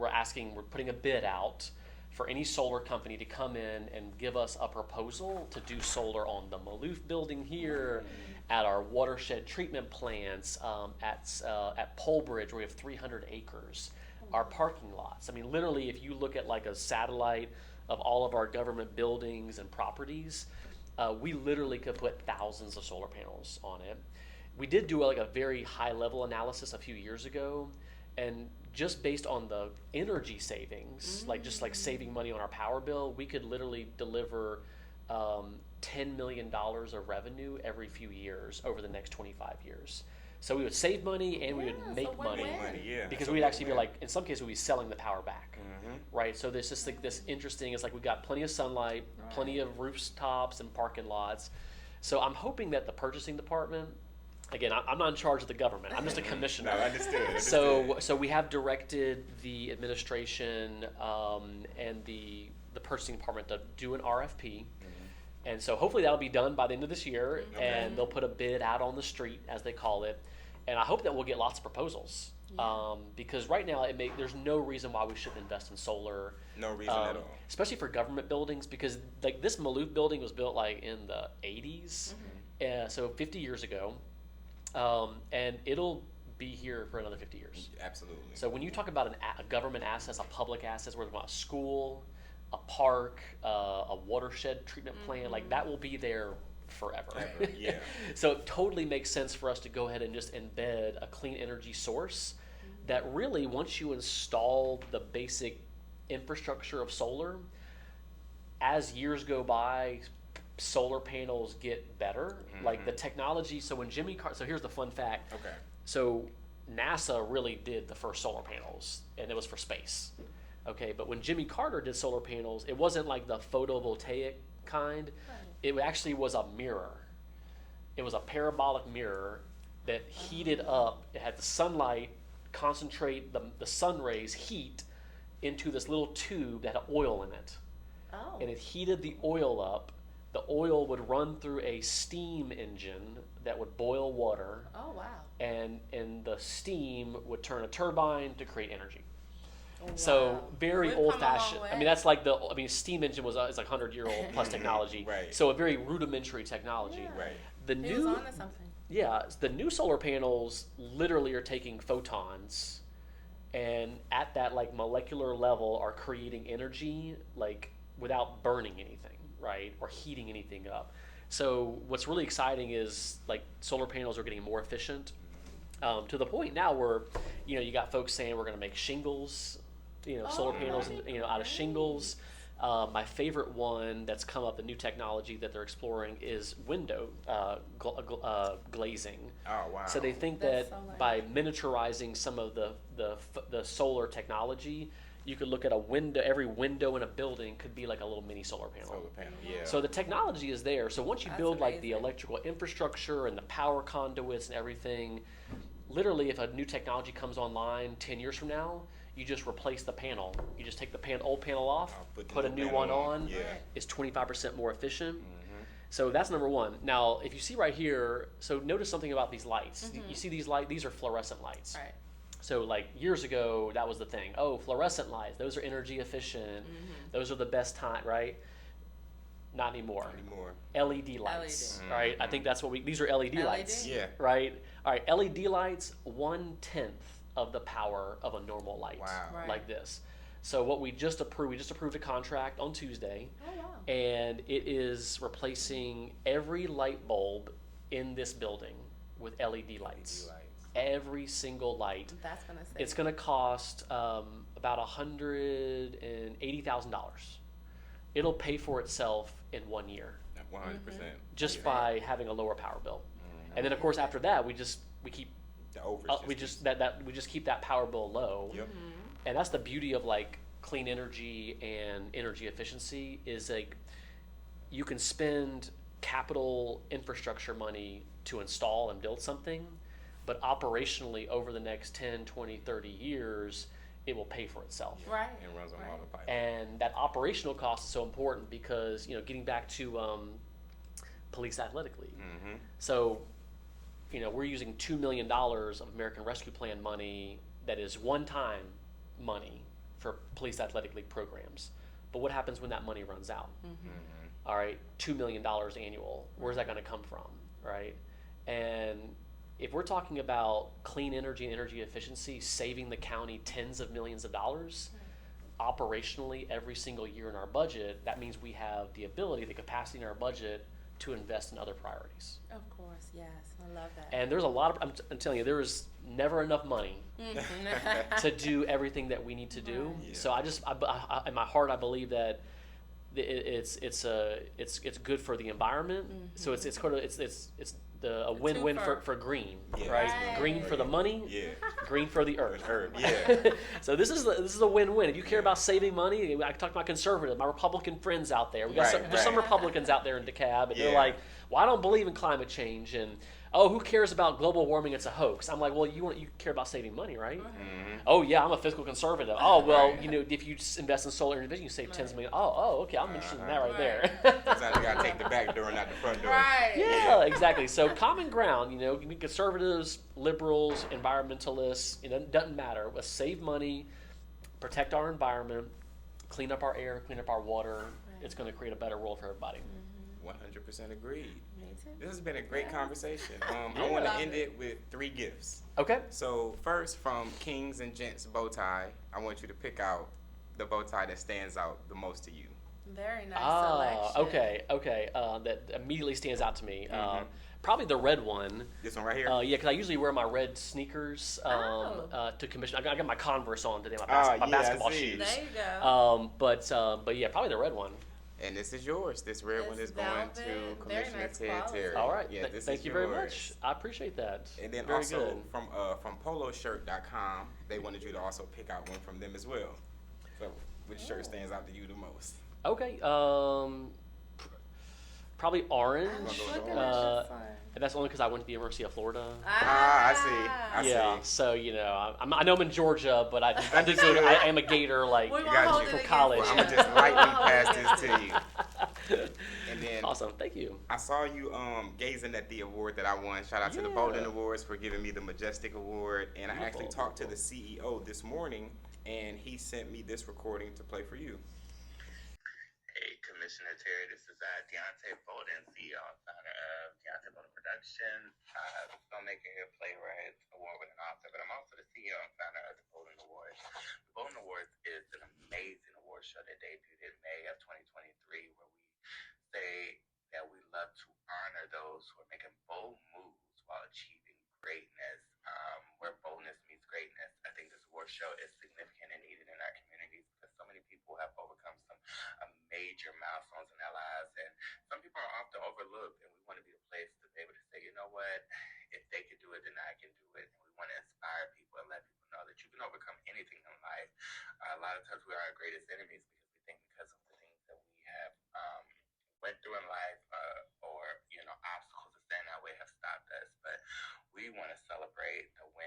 putting a bid out for any solar company to come in and give us a proposal to do solar on the Maloof building here, at our watershed treatment plants, at Polebridge where we have 300 acres, our parking lots. I mean, literally, if you look at like a satellite of all of our government buildings and properties, we literally could put thousands of solar panels on it. We did do a very high level analysis a few years ago, and just based on the energy savings, like saving money on our power bill, we could literally deliver $10 million of revenue every few years over the next 25 years. So we would save money and we would make money. Because we'd actually be in some cases we'd be selling the power back, right? So there's just this interesting, it's like we got plenty of sunlight, plenty of rooftops and parking lots. So I'm hoping that the purchasing department, again, I'm not in charge of the government, I'm just a commissioner. No, understood. So we have directed the administration and the purchasing department to do an RFP. And so hopefully that'll be done by the end of this year, and they'll put a bid out on the street, as they call it. And I hope that we'll get lots of proposals, because right now there's no reason why we shouldn't invest in solar. No reason at all. Especially for government buildings, because like this Maloof building was built like in the 80s, so 50 years ago, and it'll be here for another 50 years. Absolutely. So when you talk about a government asset, a public asset, we're talking about a school, a park, a watershed treatment plant, like that will be there forever. Yeah. So it totally makes sense for us to go ahead and just embed a clean energy source that really, once you install the basic infrastructure of solar, as years go by, solar panels get better. Like the technology, so when so here's the fun fact. Okay. So NASA really did the first solar panels, and it was for space. Okay, but when Jimmy Carter did solar panels, it wasn't like the photovoltaic kind. It actually was a mirror. It was a parabolic mirror that heated up. It had the sunlight concentrate the sun rays heat into this little tube that had oil in it. Oh. And it heated the oil up. The oil would run through a steam engine that would boil water. Oh, wow. And the steam would turn a turbine to create energy. Oh, So wow. very We've old come a long fashioned. I way. mean, that's like steam engine is like 100-year-old plus technology. Right. So a very rudimentary technology. Yeah. Right. The He new was onto something. the new solar panels literally are taking photons, and at that like molecular level are creating energy like without burning anything, right, or heating anything up. So what's really exciting is like solar panels are getting more efficient, to the point now where you got folks saying we're going to make shingles, solar panels, out of shingles. My favorite one that's come up, the new technology that they're exploring, is window glazing. Oh, wow. So they think That's that so nice. by miniaturizing some of the solar technology, you could look at a window. Every window in a building could be like a little mini solar panel. Solar panel, yeah. So the technology is there. So once you That's build like the amazing. electrical infrastructure and the power conduits and everything, literally, if a new technology comes online 10 years from now, you just replace the panel. You just take the old panel off, put a new one on. Yeah. It's 25% more efficient. So that's number one. Now, if you see right here, so notice something about these lights. You see these lights, these are fluorescent lights. Right. So like years ago, that was the thing. Oh, fluorescent lights, those are energy efficient. Those are the best time, right? Not anymore. LED lights, right? I think that's what these are LED lights. Yeah. Right? All right, LED lights, 1/10 of the power of a normal light. Wow. Right. Like this. So what we just approved a contract on Tuesday. Oh, wow. And it is replacing every light bulb in this building with LED lights. Every single light. That's going to save. It's going to cost about $180,000. It'll pay for itself in 1 year. 100%. Just by having a lower power bill. And then of course after that we keep The overage. we just keep that power bill low. Yep. And that's the beauty of like clean energy and energy efficiency is like you can spend capital infrastructure money to install and build something, but operationally over the next 10, 20, 30 years, it will pay for itself. Right. And runs on autopilot. And that operational cost is so important because, getting back to police athletically. So, we're using $2 million of American Rescue Plan money that is one-time money for police athletic league programs. But what happens when that money runs out? All right, $2 million annual. Where's that going to come from, right? And if we're talking about clean energy and energy efficiency, saving the county tens of millions of dollars, operationally every single year in our budget, that means we have the ability, the capacity in our budget to invest in other priorities. Of course, yes. I love that. And there's a lot of, I'm telling you, there is never enough money to do everything that we need to do. Right. Yeah. So I in my heart, I believe that it's good for the environment. So it's a win-win for green, Yeah. right? Right. Green for the money, Yeah. green for the earth. Yeah. So this is a win-win. If you care about saving money, I talk to my conservative, my Republican friends out there. There's some Republicans out there in DeKalb, and they're like, "Well, I don't believe in climate change," and who cares about global warming? It's a hoax. I'm like, well, you care about saving money, right? Oh yeah, I'm a fiscal conservative. Oh well, if you invest in solar energy, you save tens of millions. Oh, okay, I'm interested in that right there. Sometimes you gotta take the back door, not the front door. Right. Yeah, exactly. So common ground, conservatives, liberals, environmentalists, it doesn't matter. Let's save money, protect our environment, clean up our air, clean up our water. Right. It's going to create a better world for everybody. 100% agreed. Me too. This has been a great conversation. I Yeah. want to Love end it. it with 3 gifts. Okay. So first, from Kings and Gents Bow Tie, I want you to pick out the bow tie that stands out the most to you. Very nice selection. Okay. That immediately stands out to me. Probably the red one. This one right here? Yeah, because I usually wear my red sneakers to commission. I got my Converse on today, my I basketball see. shoes. There you go. But yeah, probably the red one. And this is yours. This red It's one is going velvet, to very Commissioner nice Ted quality. Terry. All right. Yeah, this Thank is you very yours. much. I appreciate that. And then very also good. from poloshirt.com, they wanted you to also pick out one from them as well. So which shirt stands out to you the most? Okay. Probably orange. Look at this one. And that's only because I went to the University of Florida. I see. I Yeah, see. so I know I'm in Georgia, but I am a Gator. Like, We won't got hold you it from against college. Well, you. I'm gonna just lightly We'll hold pass it this against to you. And then awesome, thank you. I saw you gazing at the award that I won. Shout out to the Yeah. Bolden Awards for giving me the Majestic Award. And I actually Beautiful, talked to the CEO this morning, and he sent me this recording to play for you. Hey, Commissioner Terry, this is Deontay Bolden, CEO and founder of Deontay Bolden Productions, filmmaker, playwright, award-winning author, but I'm also the CEO and founder of the Bolden Awards. The Bolden Awards is an amazing award show that debuted in May of 2023, where we say that we love to honor those who are making bold moves while achieving greatness, where boldness meets greatness. I think this award show is significant and needed in our communities because so many people have overcome some major milestones in their lives, and some people are often overlooked, and we want to be a place to be able to say, you know what, if they can do it, then I can do it. And we want to inspire people and let people know that you can overcome anything in life. A lot of times we are our greatest enemies because we think because of the things that we have went through in life or obstacles that stand in our way have stopped us, but we want to celebrate the wins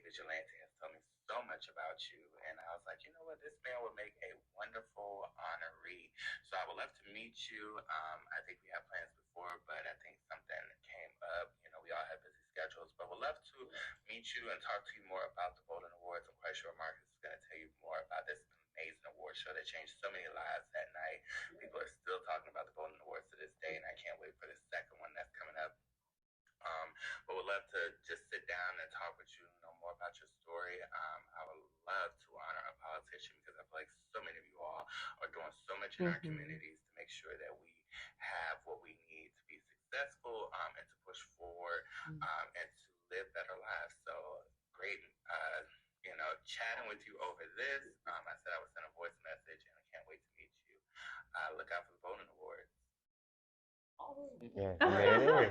Vigilante has told me so much about you, and I was like, you know what, this man would make a wonderful honoree. So I would love to meet you. I think we had plans before, but I think something came up. You know, we all have busy schedules, but we'd love to meet you and talk to you more about the Golden Awards. I'm quite sure Marcus is going to tell you more about this amazing award show that changed so many lives that night. People are still talking about the Golden Awards to this day, and I can't wait for the second one that's coming up. But would love to just sit down and talk with you, know more about your story. I would love to honor a politician because I feel like so many of you all are doing so much in our communities to make sure that we have what we need to be successful and to push forward and to live better lives. So great, you know, chatting with you over this. I said I would send a voice message, and I can't wait to meet you. Look out for the Golden Awards. Yeah,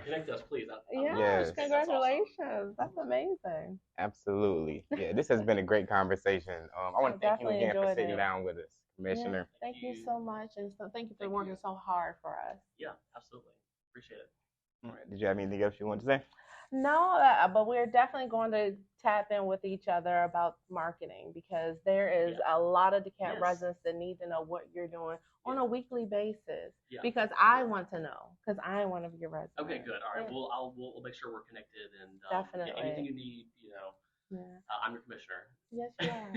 Connect us, please. Yes. Congratulations. That's amazing. absolutely. Yeah, this has been a great conversation. I want to thank you definitely again for enjoyed sitting it. down with us, Commissioner. Yeah, thank you so much, and so thank you for Thank working you. so hard for us. Yeah, absolutely. Appreciate it. All right, did you have anything else you want to say? No, but we're definitely going to tap in with each other about marketing because there is a lot of DeKalb Yes. residents that need to know what you're doing on a weekly basis. Yeah. Because I want to know, because I am one of your residents. Okay, good. All right. Yeah. We'll make sure we're connected and Definitely. anything you need, you know, Yeah. I'm your commissioner. Yes, you are.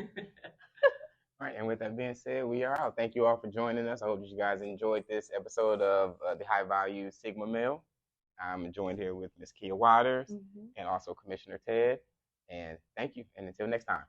All right, and with that being said, we are out. Thank you all for joining us. I hope you guys enjoyed this episode of the High Value Sigma Male. I'm joined here with Ms. Kia Waters and also Commissioner Ted. And thank you. And until next time.